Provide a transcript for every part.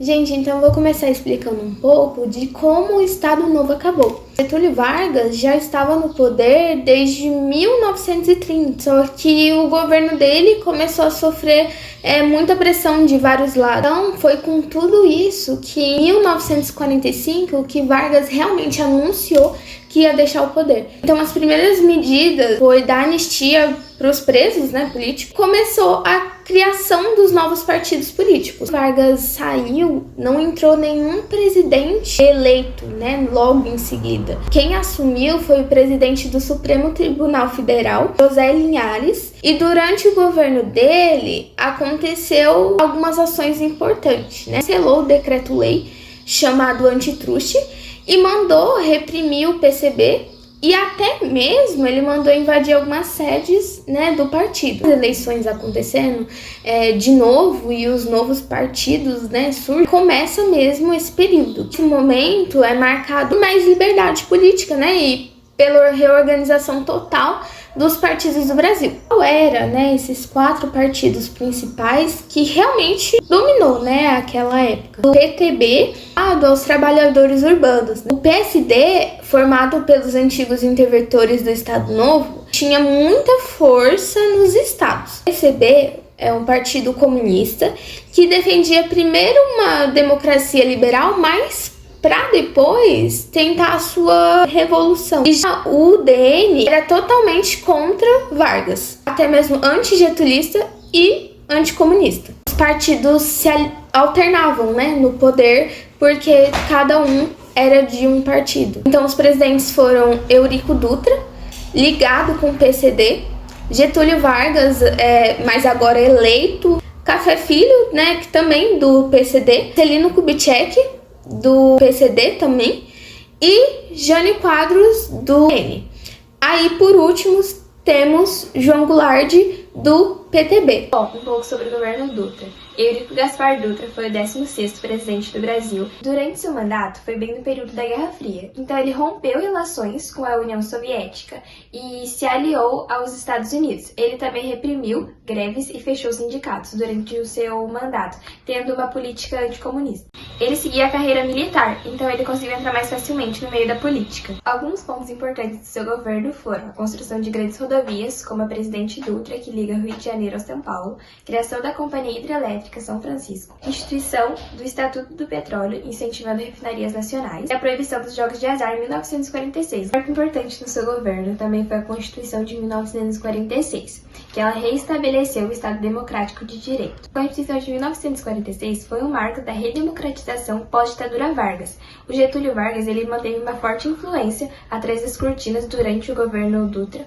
Gente, então eu vou começar explicando um pouco de como o Estado Novo acabou. Getúlio Vargas já estava no poder desde 1930, só que o governo dele começou a sofrer muita pressão de vários lados. Então foi com tudo isso que em 1945 que Vargas realmente anunciou que ia deixar o poder. Então as primeiras medidas foi dar anistia para os presos, políticos. Começou a criação dos novos partidos políticos. Vargas saiu, não entrou nenhum presidente eleito, logo em seguida. Quem assumiu foi o presidente do Supremo Tribunal Federal, José Linhares, e durante o governo dele aconteceu algumas ações importantes, Selou o decreto-lei chamado antitruste e mandou reprimir o PCB e até mesmo ele mandou invadir algumas sedes do partido. As eleições acontecendo de novo e os novos partidos surgem, começa mesmo esse período. Esse momento é marcado por mais liberdade política e pela reorganização total dos partidos do Brasil. Qual era, esses 4 partidos principais que realmente dominou, aquela época? O PTB, aos trabalhadores urbanos. O PSD, formado pelos antigos interventores do Estado Novo, tinha muita força nos estados. O PCB é um partido comunista que defendia primeiro uma democracia liberal, mas para depois tentar a sua revolução. E já o UDN era totalmente contra Vargas, até mesmo antigetulista e anticomunista. Os partidos se alternavam no poder porque cada um era de um partido. Então os presidentes foram Eurico Dutra, ligado com o PCD, Getúlio Vargas, mas agora eleito, Café Filho, que também do PCD, Celino Kubitschek, do PCD também, e Jânio Quadros, do PN. Aí, por último, temos João Goulart, do PTB. Bom, um pouco sobre o governo Dutra. Eurico Gaspar Dutra foi o 16º presidente do Brasil. Durante seu mandato, foi bem no período da Guerra Fria. Então ele rompeu relações com a União Soviética e se aliou aos Estados Unidos. Ele também reprimiu greves e fechou sindicatos durante o seu mandato, tendo uma política anticomunista. Ele seguia a carreira militar, então ele conseguiu entrar mais facilmente no meio da política. Alguns pontos importantes do seu governo foram a construção de grandes rodovias, como a Presidente Dutra, que liga Rio de Janeiro a São Paulo, criação da Companhia Hidrelétrica São Francisco, instituição do Estatuto do Petróleo, incentivando refinarias nacionais, e a proibição dos jogos de azar em 1946. Um marco importante no seu governo também foi a Constituição de 1946, que ela reestabeleceu o Estado Democrático de Direito. A Constituição de 1946 foi um marco da redemocratização pós-ditadura Vargas. O Getúlio Vargas ele manteve uma forte influência atrás das cortinas durante o governo Dutra,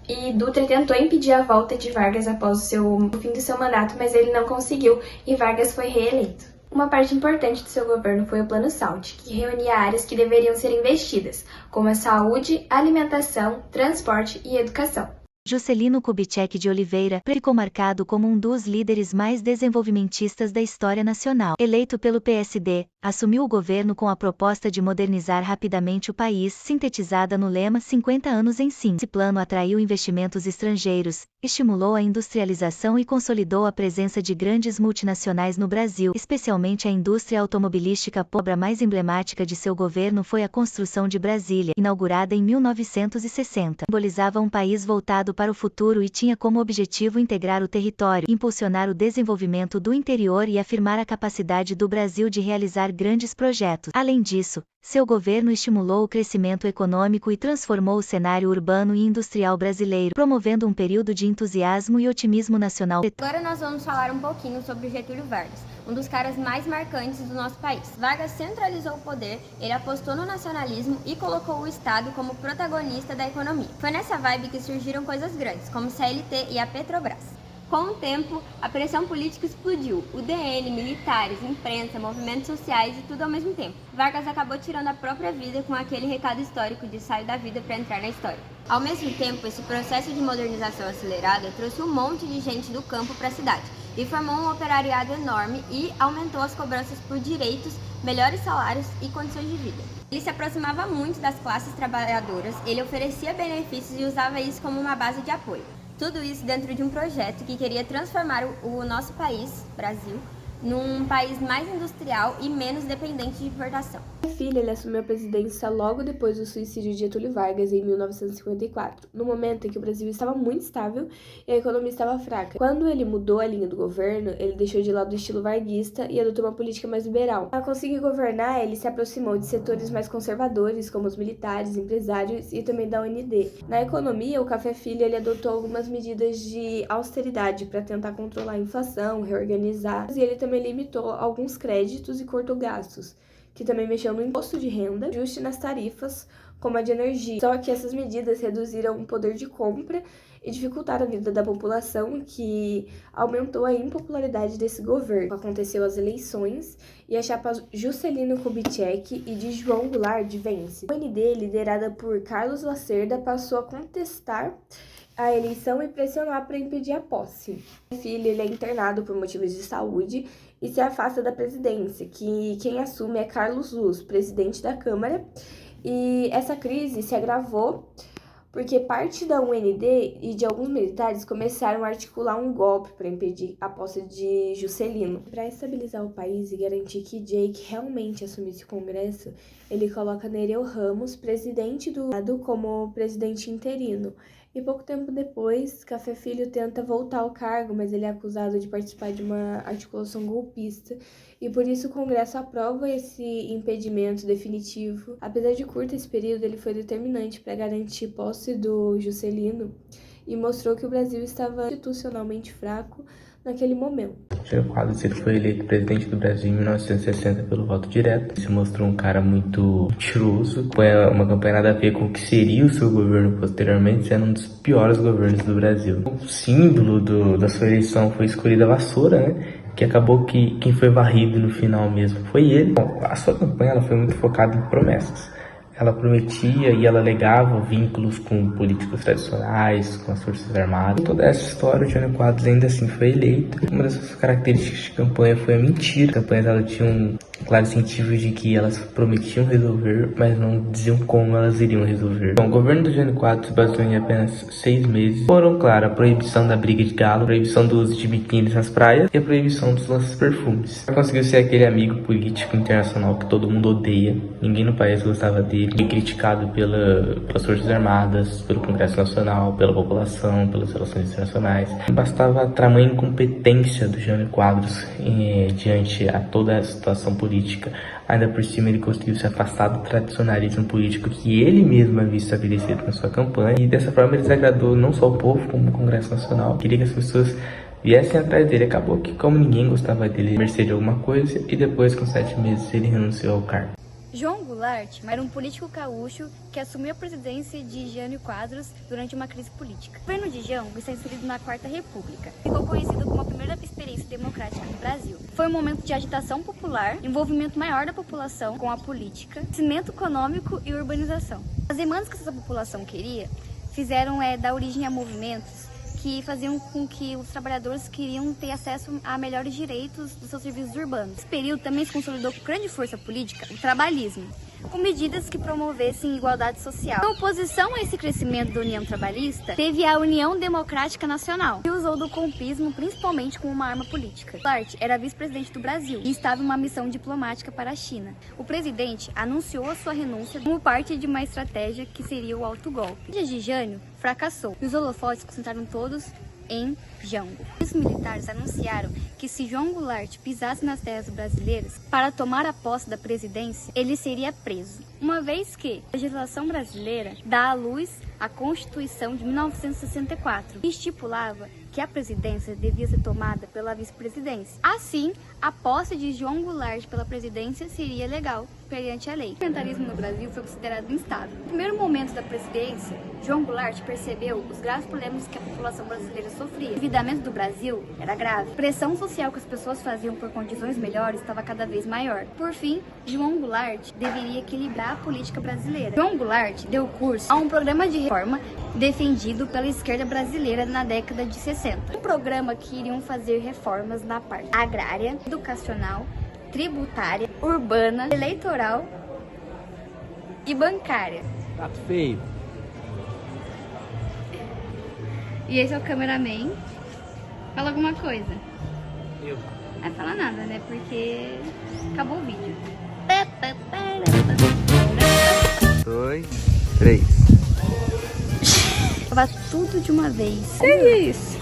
e Dutra tentou impedir a volta de Vargas após o fim do seu mandato, mas ele não conseguiu e Vargas foi reeleito. Uma parte importante do seu governo foi o Plano Saúde, que reunia áreas que deveriam ser investidas, como a saúde, alimentação, transporte e educação. Juscelino Kubitschek de Oliveira ficou marcado como um dos líderes mais desenvolvimentistas da história nacional. Eleito pelo PSD, assumiu o governo com a proposta de modernizar rapidamente o país, sintetizada no lema 50 anos em 5. Esse plano atraiu investimentos estrangeiros, estimulou a industrialização e consolidou a presença de grandes multinacionais no Brasil, especialmente a indústria automobilística. A obra mais emblemática de seu governo foi a construção de Brasília, inaugurada em 1960. Simbolizava um país voltado para o futuro e tinha como objetivo integrar o território, impulsionar o desenvolvimento do interior e afirmar a capacidade do Brasil de realizar grandes projetos. Além disso, seu governo estimulou o crescimento econômico e transformou o cenário urbano e industrial brasileiro, promovendo um período de entusiasmo e otimismo nacional. Agora nós vamos falar um pouquinho sobre Getúlio Vargas, um dos caras mais marcantes do nosso país. Vargas centralizou o poder, ele apostou no nacionalismo e colocou o Estado como protagonista da economia. Foi nessa vibe que surgiram coisas grandes, como CLT e a Petrobras. Com o tempo, a pressão política explodiu. O DN, militares, imprensa, movimentos sociais e tudo ao mesmo tempo. Vargas acabou tirando a própria vida com aquele recado histórico de sair da vida para entrar na história. Ao mesmo tempo, esse processo de modernização acelerada trouxe um monte de gente do campo para a cidade e formou um operariado enorme e aumentou as cobranças por direitos, melhores salários e condições de vida. Ele se aproximava muito das classes trabalhadoras, ele oferecia benefícios e usava isso como uma base de apoio. Tudo isso dentro de um projeto que queria transformar o nosso país, Brasil, num país mais industrial e menos dependente de importação. Filho, ele assumiu a presidência logo depois do suicídio de Getúlio Vargas, em 1954, no momento em que o Brasil estava muito estável e a economia estava fraca. Quando ele mudou a linha do governo, ele deixou de lado o estilo varguista e adotou uma política mais liberal. Para conseguir governar, ele se aproximou de setores mais conservadores, como os militares, empresários e também da UND. Na economia, o Café Filho ele adotou algumas medidas de austeridade para tentar controlar a inflação, reorganizar, e ele também limitou alguns créditos e cortou gastos, que também mexeu no imposto de renda, ajuste nas tarifas, como a de energia. Só que essas medidas reduziram o poder de compra e dificultaram a vida da população, que aumentou a impopularidade desse governo. Aconteceu as eleições e a chapa Juscelino Kubitschek e de João Goulart vence. O UND, liderada por Carlos Lacerda, passou a contestar a eleição e pressionar para impedir a posse. O filho ele é internado por motivos de saúde e se afasta da presidência, que quem assume é Carlos Luz, presidente da Câmara. E essa crise se agravou porque parte da UND e de alguns militares começaram a articular um golpe para impedir a posse de Juscelino. Para estabilizar o país e garantir que Jake realmente assumisse o Congresso, ele coloca Nereu Ramos, presidente do lado, como presidente interino. E pouco tempo depois, Café Filho tenta voltar ao cargo, mas ele é acusado de participar de uma articulação golpista, e por isso o Congresso aprova esse impedimento definitivo. Apesar de curto esse período, ele foi determinante para garantir posse do Juscelino e mostrou que o Brasil estava institucionalmente fraco naquele momento. Jânio Quadros ele foi eleito presidente do Brasil em 1960 pelo voto direto. Se mostrou um cara muito mentiroso. Foi uma campanha nada a ver com o que seria o seu governo posteriormente, sendo um dos piores governos do Brasil. O símbolo da sua eleição foi escolhida a vassoura, né? Que acabou que quem foi varrido no final mesmo foi ele. Bom, a sua campanha ela foi muito focada em promessas. Ela prometia e ela alegava vínculos com políticos tradicionais, com as Forças Armadas. Toda essa história, o Jânio Quadros ainda assim foi eleito. Uma das suas características de campanha foi a mentira. As campanhas ela tinham um claro incentivo de que elas prometiam resolver, mas não diziam como elas iriam resolver. Então, o governo do Jânio Quadros se baseou em apenas 6 meses. Foram, claro, a proibição da briga de galo, a proibição do uso de biquínis nas praias e a proibição dos lança-perfumes. Ele conseguiu ser aquele amigo político internacional que todo mundo odeia. Ninguém no país gostava dele. Foi criticado pelas Forças Armadas, pelo Congresso Nacional, pela população, pelas relações internacionais. Bastava a tamanha incompetência do Jânio Quadros diante a toda a situação política. Ainda por cima ele conseguiu se afastar do tradicionalismo político que ele mesmo havia estabelecido na sua campanha, e dessa forma ele desagradou não só o povo como o Congresso Nacional. Queria que as pessoas viessem atrás dele. Acabou que, como ninguém gostava dele, mercê de alguma coisa, e depois, com 7 meses, ele renunciou ao cargo. João Goulart era um político gaúcho que assumiu a presidência de Jânio Quadros durante uma crise política. O governo de João está inserido na Quarta República. Ficou conhecido como a primeira experiência democrática no Brasil. Foi um momento de agitação popular, envolvimento maior da população com a política, crescimento econômico e urbanização. As demandas que essa população queria fizeram dar origem a movimentos que faziam com que os trabalhadores queriam ter acesso a melhores direitos dos seus serviços urbanos. Nesse período também se consolidou com grande força política o trabalhismo, com medidas que promovessem igualdade social. Em oposição a esse crescimento da União Trabalhista, teve a União Democrática Nacional, que usou do golpismo principalmente como uma arma política. Goulart era vice-presidente do Brasil e estava em uma missão diplomática para a China. O presidente anunciou a sua renúncia como parte de uma estratégia que seria o autogolpe. A de Jânio fracassou e os holofotes concentraram todos em Jango. Os militares anunciaram que se João Goulart pisasse nas terras brasileiras para tomar a posse da presidência, ele seria preso. Uma vez que a legislação brasileira dá à luz a Constituição de 1964, que estipulava que a presidência devia ser tomada pela vice-presidência. Assim, a posse de João Goulart pela presidência seria legal perante a lei. O parlamentarismo no Brasil foi considerado instável. No primeiro momento da presidência, João Goulart percebeu os graves problemas que a população brasileira sofria. O endividamento do Brasil era grave. A pressão social que as pessoas faziam por condições melhores estava cada vez maior. Por fim, João Goulart deveria equilibrar a política brasileira. João Goulart deu curso a um programa de reforma defendido pela esquerda brasileira na década de 60. Um programa que iriam fazer reformas na parte agrária, educacional, tributária, urbana, eleitoral e bancária. Prato feio. E esse é o cameraman. Fala alguma coisa. Eu. Não vai falar nada, né? Porque acabou o vídeo. 2, 3. Gravar tudo de uma vez. Que isso?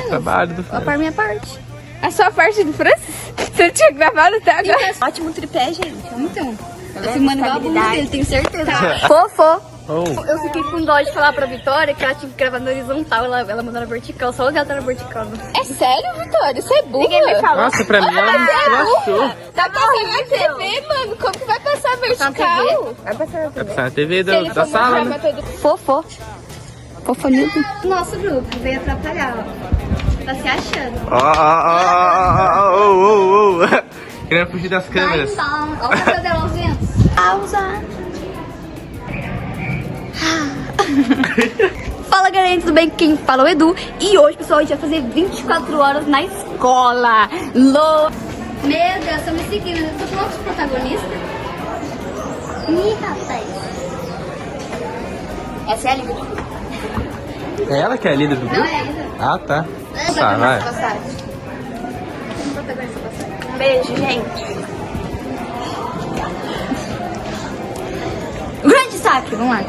Trabalho do Vou para minha parte. A sua parte do Francis? Você tinha gravado até agora? Ótimo tripé, gente. Então, eu filmando igual a bunda dele, tenho certeza. Fofo. Eu fiquei com dó de falar pra Vitória que ela tinha que gravar na horizontal, ela mandou na vertical, só o lugar tá na vertical. É sério, Vitória? Você é burra? Ninguém me falou. Nossa, pra mim ela me achou. Tá passando na TV, mano. Como que vai passar vertical? Vai passar na Vai TV. passar na TV da sala, né? Fofo. Fofonildo. Nosso grupo veio atrapalhar, ó. Tá se achando. Ó. Querendo fugir das câmeras. Olha o cabelo dela aos ventos. Pausa. Fala galera, tudo bem? Quem fala é o Edu. E hoje, pessoal, a gente vai fazer 24 horas na escola. Meu Deus, estão me seguindo. Eu tô falando dos protagonistas. Ih, rapaz. Essa é a líder. É ela que é a líder do grupo? Não é a líder. Ah, tá. Tá, vai. Beijo, gente. Grande saque, vamos lá.